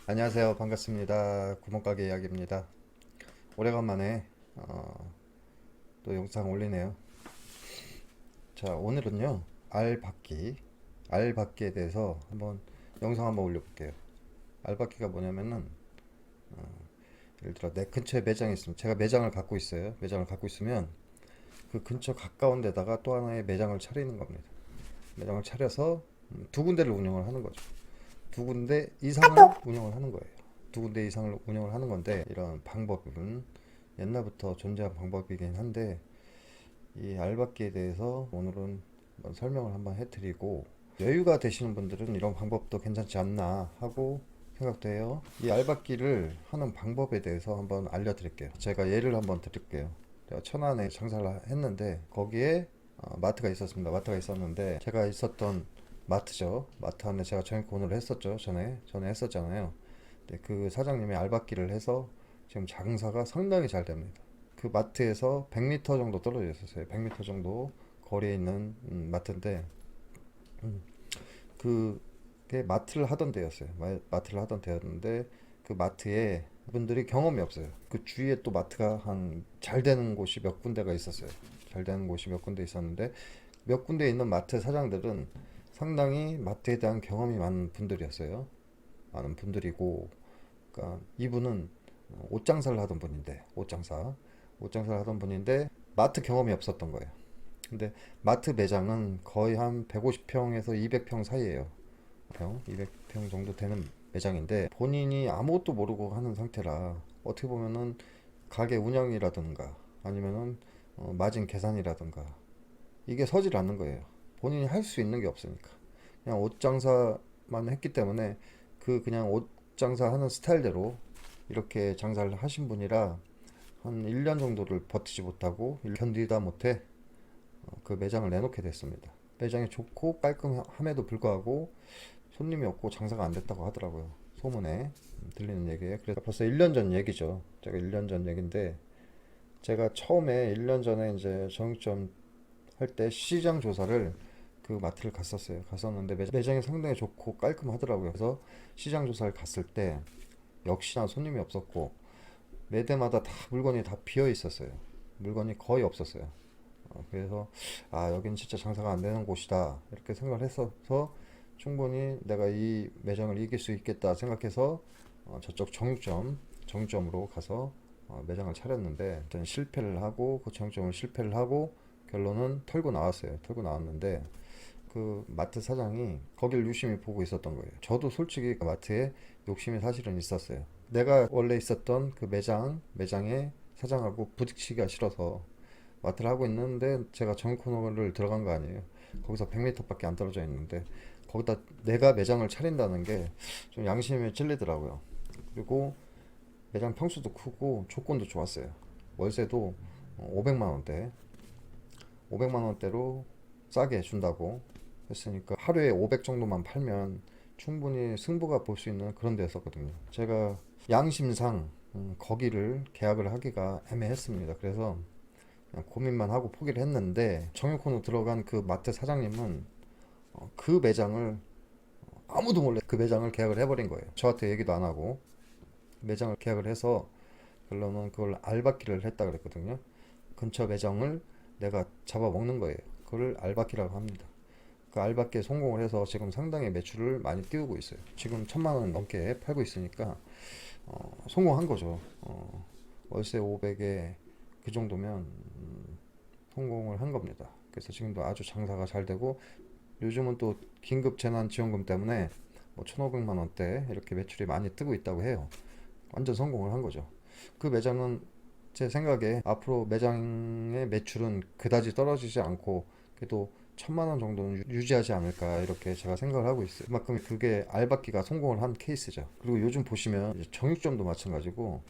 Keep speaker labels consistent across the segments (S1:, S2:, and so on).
S1: 안녕하세요. 반갑습니다. 구멍가게 이야기입니다. 오래간만에 또 영상 올리네요. 자, 오늘은요. 알받기에 대해서 영상 한번 올려볼게요. 알받기가 뭐냐면은 예를 들어 내 근처에 매장이 있으면, 제가 매장을 갖고 있어요. 매장을 갖고 있으면 그 근처 가까운 데다가 또 하나의 매장을 차리는 겁니다. 매장을 차려서 두 군데를 운영을 하는 거죠. 두 군데 이상을 운영을 하는 거예요. 두 군데 이상을 운영을 하는 건데, 이런 방법은 옛날부터 존재한 방법이긴 한데, 이 알받기에 대해서 오늘은 한번 설명을 한번 해드리고, 여유가 되시는 분들은 이런 방법도 괜찮지 않나 하고 생각도 해요. 이 알받기를 하는 방법에 대해서 한번 알려드릴게요. 제가 예를 한번 드릴게요. 제가 천안에 장사를 했는데, 거기에 마트가 있었습니다. 마트가 있었는데, 제가 있었던 마트죠. 마트 안에 제가 전입권을 했었죠. 전에 했었잖아요. 근데 그 사장님이 알받기를 해서 지금 장사가 상당히 잘 됩니다. 그 마트에서 100m 정도 떨어져 있었어요. 100m 정도 거리에 있는 마트인데, 그게 마트를 하던 데였어요. 마트를 하던 데였는데, 그 마트에 분들이 경험이 없어요. 그 주위에 또 마트가 한 잘 되는 곳이 몇 군데가 있었어요. 잘 되는 곳이 몇 군데 있었는데, 몇 군데 있는 마트 사장들은 상당히 마트에 대한 경험이 많은 분들이었어요. 많은 분들이고, 그러니까 이분은 옷 장사를 하던 분인데, 옷 장사를 하던 분인데 마트 경험이 없었던 거예요. 근데 마트 매장은 거의 한 150평에서 200평 사이예요. 200평 정도 되는 매장인데, 본인이 아무것도 모르고 하는 상태라 어떻게 보면은 가게 운영이라든가 아니면은 마진 계산이라든가 이게 서질 않는 거예요. 본인이 할 수 있는 게 없으니까. 그냥 옷 장사만 했기 때문에 그냥 옷 장사하는 스타일대로 이렇게 장사를 하신 분이라 한 1년 정도를 버티지 못하고 견디다 못해 그 매장을 내놓게 됐습니다. 매장이 좋고 깔끔함에도 불구하고 손님이 없고 장사가 안 됐다고 하더라고요. 소문에 들리는 얘기에. 그래서 벌써 1년 전 얘기죠. 제가 1년 전 얘기인데, 제가 처음에 1년 전에 이제 정육점 할 때 시장 조사를 그 마트를 갔었어요. 갔었는데 매장이 상당히 좋고 깔끔하더라고요. 그래서 시장 조사를 갔을 때 역시나 손님이 없었고, 매대마다 다 물건이 다 비어 있었어요. 물건이 거의 없었어요. 그래서 여긴 진짜 장사가 안 되는 곳이다 이렇게 생각을 했어서, 충분히 내가 이 매장을 이길 수 있겠다 생각해서 저쪽 정육점으로 가서 매장을 차렸는데, 일단 실패를 하고, 그 정육점을 실패를 하고 결론은 털고 나왔어요. 털고 나왔는데, 그 마트 사장이 거길 유심히 보고 있었던 거예요. 저도 솔직히 그 마트에 욕심이 사실은 있었어요. 내가 원래 있었던 그 매장의 사장하고 부딪히기가 싫어서 마트를 하고 있는데, 제가 정코너를 들어간 거 아니에요. 거기서 100m밖에 안 떨어져 있는데 거기다 내가 매장을 차린다는 게 좀 양심에 찔리더라고요. 그리고 매장 평수도 크고 조건도 좋았어요. 월세도 500만 원대, 500만 원대로 싸게 준다고 했으니까 하루에 500 정도만 팔면 충분히 승부가 볼 수 있는 그런 데였었거든요. 제가 양심상 거기를 계약을 하기가 애매했습니다. 그래서 그냥 고민만 하고 포기를 했는데, 정유콘으로 들어간 그 마트 사장님은 그 매장을, 아무도 몰래 그 매장을 계약을 해버린 거예요. 저한테 얘기도 안 하고 매장을 계약을 해서, 결론은 그걸 알받기를 했다 그랬거든요. 근처 매장을 내가 잡아먹는 거예요. 그걸 알받기라고 합니다. 그 알받기에 성공을 해서 지금 상당히 매출을 많이 띄우고 있어요. 지금 1,000만 원 넘게 팔고 있으니까 성공한 거죠. 월세 500에 그 정도면 성공을 한 겁니다. 그래서 지금도 아주 장사가 잘 되고, 요즘은 또 긴급 재난 지원금 때문에 뭐 1,500만 원대 이렇게 매출이 많이 뜨고 있다고 해요. 완전 성공을 한 거죠. 그 매장은 제 생각에 앞으로 매장의 매출은 그다지 떨어지지 않고 그래도 1,000만 원 정도는 유지하지 않을까 이렇게 제가 생각을 하고 있어요. 그만큼 그게 알바끼가 성공을 한 케이스죠. 그리고 요즘 보시면 정육점도 마찬가지고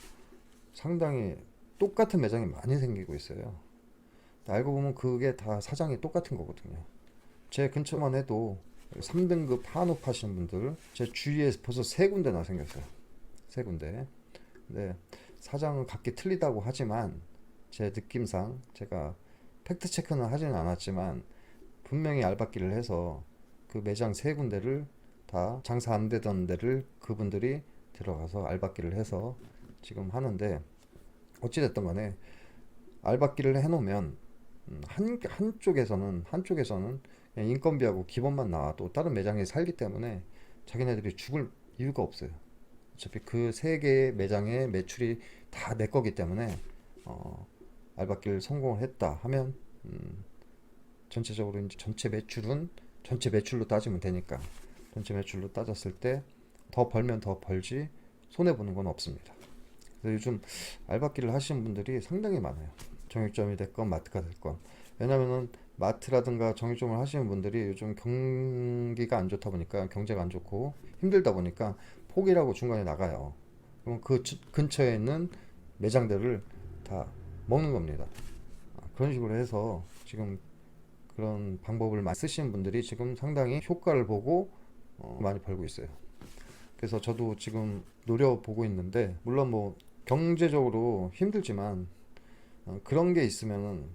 S1: 상당히 똑같은 매장이 많이 생기고 있어요. 알고 보면 그게 다 사장이 똑같은 거거든요. 제 근처만 해도 3등급 한우 파시는 분들 제 주위에 벌써 세 군데나 생겼어요. 세 군데. 근데 사장은 각기 틀리다고 하지만, 제 느낌상 제가 팩트 체크는 하지는 않았지만 분명히 알박기를 해서 그 매장 세 군데를 다 장사 안 되던 데를 그분들이 들어가서 알박기를 해서 지금 하는데, 어찌됐든 간에 알박기를 해놓으면 한쪽에서는 그냥 인건비하고 기본만 나와도 다른 매장에 살기 때문에 자기네들이 죽을 이유가 없어요. 어차피 그 세 개의 매장의 매출이 다 내 거기 때문에 알박기를 성공을 했다 하면 전체적으로 이제 전체 매출로 따지면 되니까, 전체 매출로 따졌을 때 더 벌면 더 벌지 손해 보는 건 없습니다. 그래서 요즘 알박기를 하시는 분들이 상당히 많아요. 정육점이 됐건 마트가 됐건. 왜냐면은 마트라든가 정육점을 하시는 분들이 요즘 경기가 안 좋다 보니까, 경제가 안 좋고 힘들다 보니까 포기라고 중간에 나가요. 그럼 그 근처에 있는 매장들을 다 먹는 겁니다. 그런 식으로 해서 지금 그런 방법을 많이 쓰시는 분들이 지금 상당히 효과를 보고 많이 벌고 있어요. 그래서 저도 지금 노려보고 있는데, 물론 뭐 경제적으로 힘들지만 그런 게 있으면은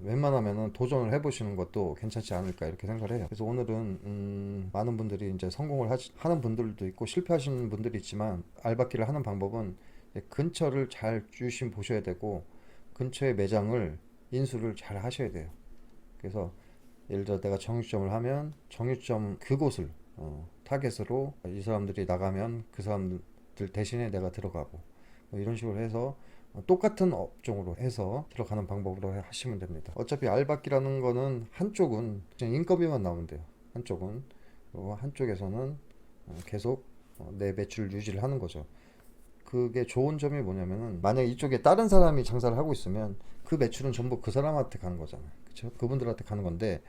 S1: 웬만하면은 도전을 해보시는 것도 괜찮지 않을까 이렇게 생각을 해요. 그래서 오늘은 많은 분들이 이제 성공을 하는 분들도 있고 실패하시는 분들이 있지만, 알박기를 하는 방법은 근처를 잘 주심 보셔야 되고 근처의 매장을 인수를 잘 하셔야 돼요. 그래서 예를 들어 내가 정육점을 하면 정육점 그곳을 타겟으로 이 사람들이 나가면 그 사람들 대신에 내가 들어가고, 뭐 이런 식으로 해서 똑같은 업종으로 해서 들어가는 방법으로 하시면 됩니다. 어차피 알박기라는 거는 한쪽은 그냥 인건비만 나오면 돼요. 한쪽은. 그리고 한쪽에서는 계속 내 매출 유지를 하는 거죠. 그게 좋은 점이 뭐냐면은, 만약 이쪽에 다른 사람이 장사를 하고 있으면 그 매출은 전부 그 사람한테 가는 거잖아요. 그쵸? 그분들한테 가는 건데,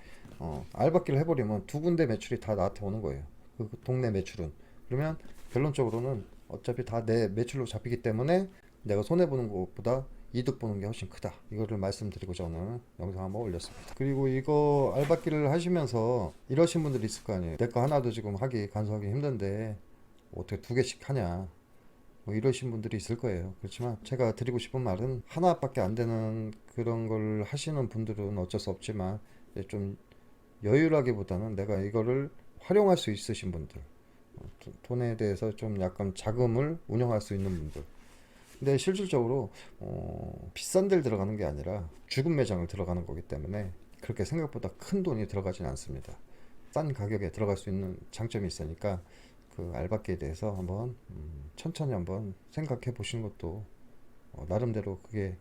S1: 알박기를 해버리면 두 군데 매출이 다 나한테 오는 거예요. 그 동네 매출은. 그러면 결론적으로는 어차피 다 내 매출로 잡히기 때문에 내가 손해보는 것보다 이득 보는 게 훨씬 크다. 이거를 말씀드리고자 오늘 영상 한번 올렸습니다. 그리고 이거 알박기를 하시면서 이러신 분들이 있을 거 아니에요. 내 거 하나도 지금 간소하기 힘든데 어떻게 두 개씩 하냐, 뭐 이러신 분들이 있을 거예요. 그렇지만 제가 드리고 싶은 말은, 하나밖에 안 되는 그런 걸 하시는 분들은 어쩔 수 없지만 좀 여유라기보다는 내가 이거를 활용할 수 있으신 분들, 돈에 대해서 좀 약간 자금을 운영할 수 있는 분들. 근데 실질적으로 비싼 데를 들어가는 게 아니라 죽은 매장을 들어가는 거기 때문에 그렇게 생각보다 큰 돈이 들어가진 않습니다. 싼 가격에 들어갈 수 있는 장점이 있으니까 그 알박기에 대해서 한번 천천히 한번 생각해 보시는 것도 나름대로 그게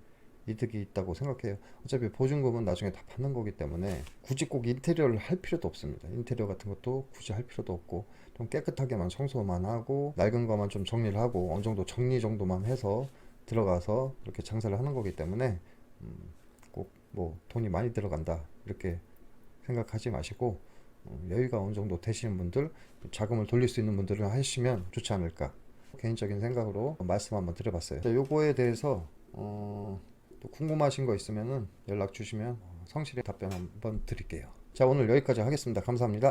S1: 이득이 있다고 생각해요. 어차피 보증금은 나중에 다 받는 거기 때문에 굳이 꼭 인테리어를 할 필요도 없습니다. 인테리어 같은 것도 굳이 할 필요도 없고, 좀 깨끗하게만 청소만 하고 낡은 거만 좀 정리를 하고 어느 정도 정리 정도만 해서 들어가서 이렇게 장사를 하는 거기 때문에 꼭 뭐 돈이 많이 들어간다 이렇게 생각하지 마시고, 여유가 어느 정도 되시는 분들, 자금을 돌릴 수 있는 분들은 하시면 좋지 않을까, 개인적인 생각으로 말씀 한번 드려봤어요. 요거에 대해서 또 궁금하신 거 있으면은 연락 주시면 성실히 답변 한번 드릴게요. 자, 오늘 여기까지 하겠습니다. 감사합니다.